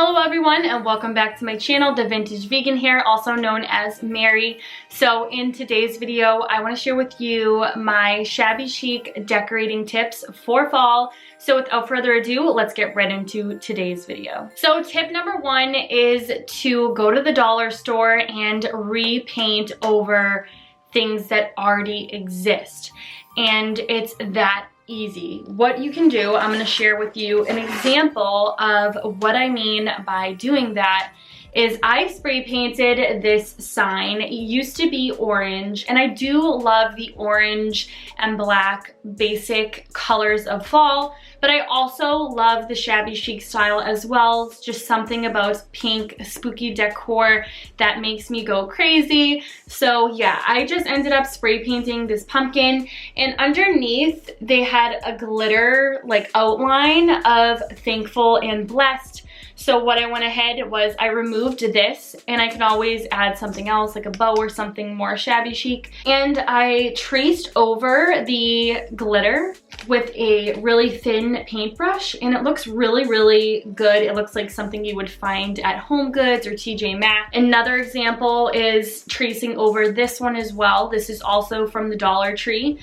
Hello everyone and welcome back to my channel, The Vintage Vegan here, also known as Mary. So in today's video, I want to share with you my shabby chic decorating tips for fall. So without further ado, let's get right into today's video. So tip number one is to go to the dollar store and repaint over things that already exist. And it's that easy. What you can do, I'm going to share with you an example of what I mean by doing that. Is I spray painted this sign. It used to be orange, and I do love the orange and black basic colors of fall, but I also love the shabby chic style as well. It's just something about pink spooky decor that makes me go crazy. So yeah, I just ended up spray painting this pumpkin, and underneath they had a glitter like outline of thankful and blessed. So what I went ahead was I removed this, and I can always add something else like a bow or something more shabby chic. And I traced over the glitter with a really thin paintbrush, and it looks really, really good. It looks like something you would find at Home Goods or TJ Maxx. Another example is tracing over this one as well. This is also from the Dollar Tree.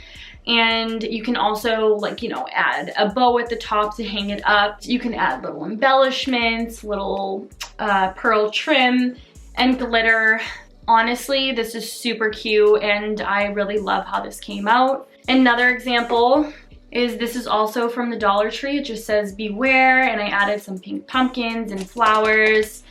And you can also, like, you know, add a bow at the top to hang it up. You can add little embellishments, little pearl trim and glitter. Honestly, this is super cute and I really love how this came out. Another example is this is also from the Dollar Tree. It just says beware, and I added some pink pumpkins and flowers.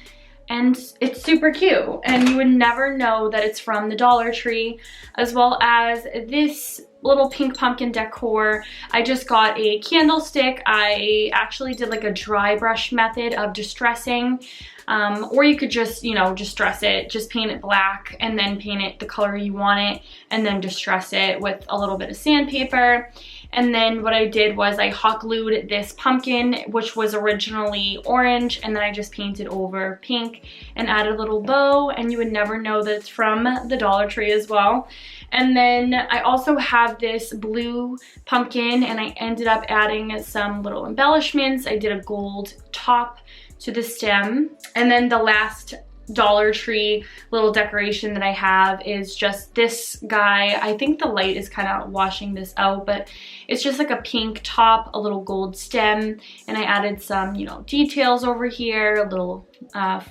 And it's super cute, and you would never know that it's from the Dollar Tree. As well as this little pink pumpkin decor. I just got a candlestick. I actually did like a dry brush method of distressing, or you could just, you know, distress it, just paint it black and then paint it the color you want it, and then distress it with a little bit of sandpaper. And then what I did was I hot glued this pumpkin, which was originally orange, and then I just painted over pink and added a little bow, and you would never know that it's from the Dollar Tree as well. And then I also have this blue pumpkin, and I ended up adding some little embellishments. I did a gold top to the stem. And then the last Dollar Tree little decoration that I have is just this guy. I think the light is kind of washing this out, but it's just like a pink top, a little gold stem, and I added some, you know, details over here, a little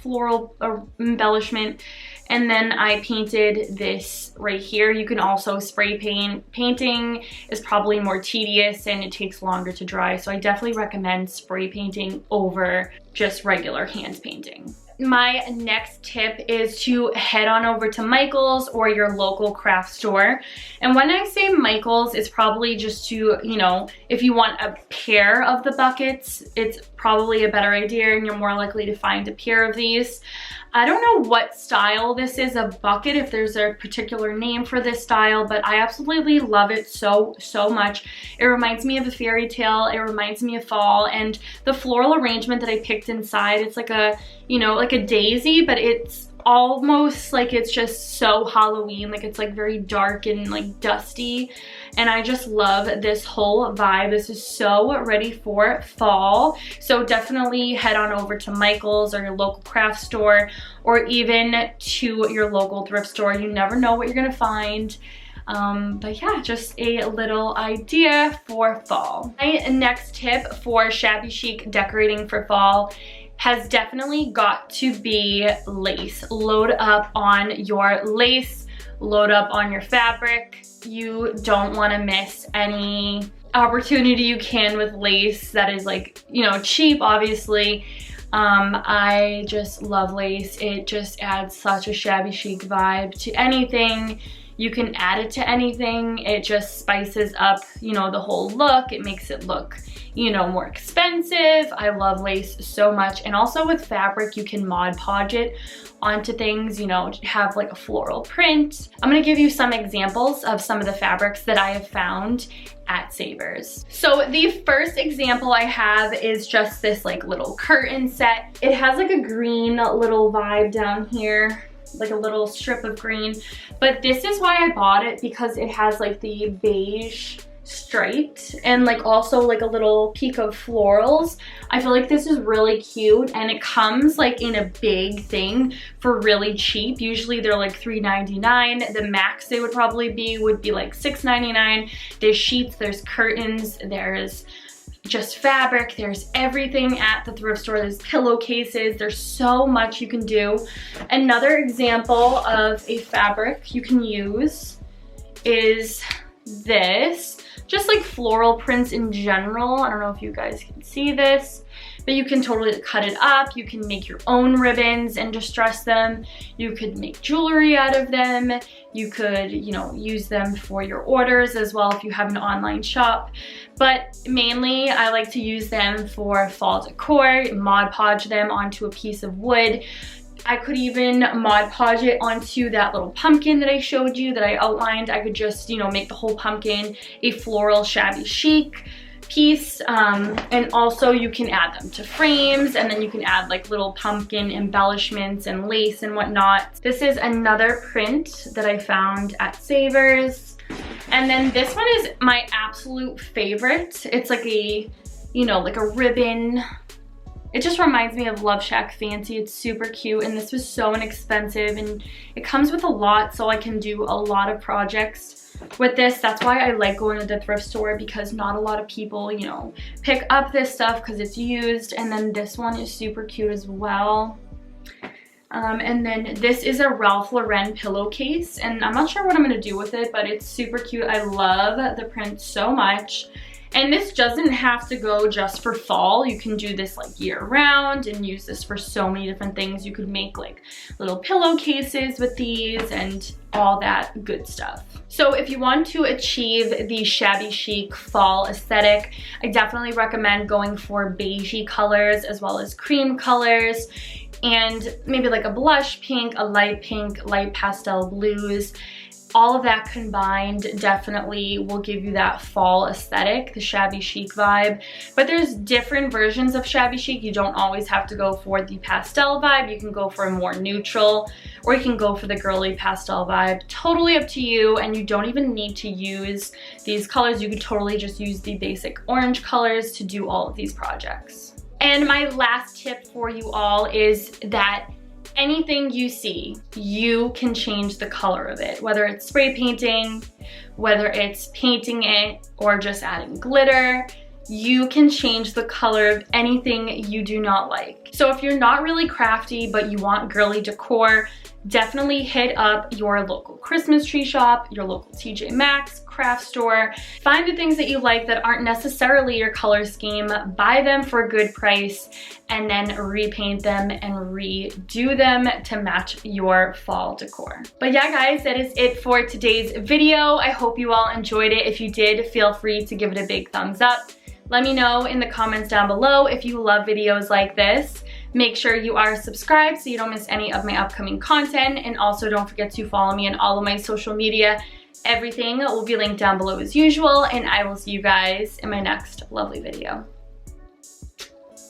floral embellishment, and then I painted this right here. You can also spray paint. Painting is probably more tedious and it takes longer to dry, so I definitely recommend spray painting over just regular hand painting. My next tip is to head on over to Michael's or your local craft store. And when I say Michael's, it's probably just to, you know, if you want a pair of the buckets, it's probably a better idea and you're more likely to find a pair of these. I don't know what style this is of bucket, if there's a particular name for this style, but I absolutely love it so much. It reminds me of a fairy tale, it reminds me of fall, and the floral arrangement that I picked inside, it's like a, you know, like a daisy, but it's almost like it's just so Halloween, like it's like very dark and like dusty, and I just love this whole vibe. This is so ready for fall, so definitely head on over to Michael's or your local craft store, or even to your local thrift store. You never know what you're gonna find. But yeah, just a little idea for fall. My next tip for shabby chic decorating for fall has definitely got to be lace. Load up on your lace, load up on your fabric. You don't want to miss any opportunity you can with lace that is, like, you know, cheap, obviously. I just love lace. It just adds such a shabby chic vibe to anything. You can add it to anything. It just spices up, you know, the whole look. It makes it look, you know, more expensive. I love lace so much. And also with fabric, you can Mod Podge it onto things, you know, have like a floral print. I'm gonna give you some examples of some of the fabrics that I have found at Savers. So the first example I have is just this like little curtain set. It has like a green little vibe down here, like a little strip of green, but this is why I bought it, because it has like the beige striped and like also like a little peak of florals. I feel like this is really cute, and it comes like in a big thing for really cheap. Usually they're like $3.99. The max they would probably be would be like $6.99. There's sheets, there's curtains, there's just fabric, there's everything at the thrift store. There's pillowcases, there's so much you can do. Another example of a fabric you can use is this, just like floral prints in general. I don't know if you guys can see this, but you can totally cut it up. You can make your own ribbons and distress them. You could make jewelry out of them. You could, you know, use them for your orders as well if you have an online shop. But mainly I like to use them for fall decor, Mod Podge them onto a piece of wood. I could even Mod Podge it onto that little pumpkin that I showed you, that I outlined. I could just, you know, make the whole pumpkin a floral shabby chic piece. And also you can add them to frames, and then you can add like little pumpkin embellishments and lace and whatnot. This is another print that I found at Savers. And then this one is my absolute favorite. It's like a, you know, like a ribbon. It just reminds me of Love Shack Fancy. It's super cute, and this was so inexpensive, and it comes with a lot, so I can do a lot of projects with this. That's why I like going to the thrift store, because not a lot of people, you know, pick up this stuff because it's used. And then this one is super cute as well. And then this is a Ralph Lauren pillowcase, and I'm not sure what I'm gonna do with it, but it's super cute. I love the print so much. And this doesn't have to go just for fall. You can do this like year round and use this for so many different things. You could make like little pillowcases with these and all that good stuff. So if you want to achieve the shabby chic fall aesthetic, I definitely recommend going for beigey colors as well as cream colors, and maybe like a blush pink, a light pink, light pastel blues. All of that combined definitely will give you that fall aesthetic, the shabby chic vibe. But there's different versions of shabby chic. You don't always have to go for the pastel vibe. You can go for a more neutral, or you can go for the girly pastel vibe. Totally up to you, and you don't even need to use these colors. You could totally just use the basic orange colors to do all of these projects. And my last tip for you all is that anything you see, you can change the color of it, whether it's spray painting, whether it's painting it, or just adding glitter. You can change the color of anything you do not like. So if you're not really crafty but you want girly decor, definitely hit up your local Christmas tree shop, your local TJ Maxx, craft store. Find the things that you like that aren't necessarily your color scheme, buy them for a good price, and then repaint them and redo them to match your fall decor. But yeah guys, that is it for today's video. I hope you all enjoyed it. If you did, feel free to give it a big thumbs up. Let me know in the comments down below if you love videos like this. Make sure you are subscribed so you don't miss any of my upcoming content, and also don't forget to follow me on all of my social media. Everything will be linked down below as usual, and I will see you guys in my next lovely video.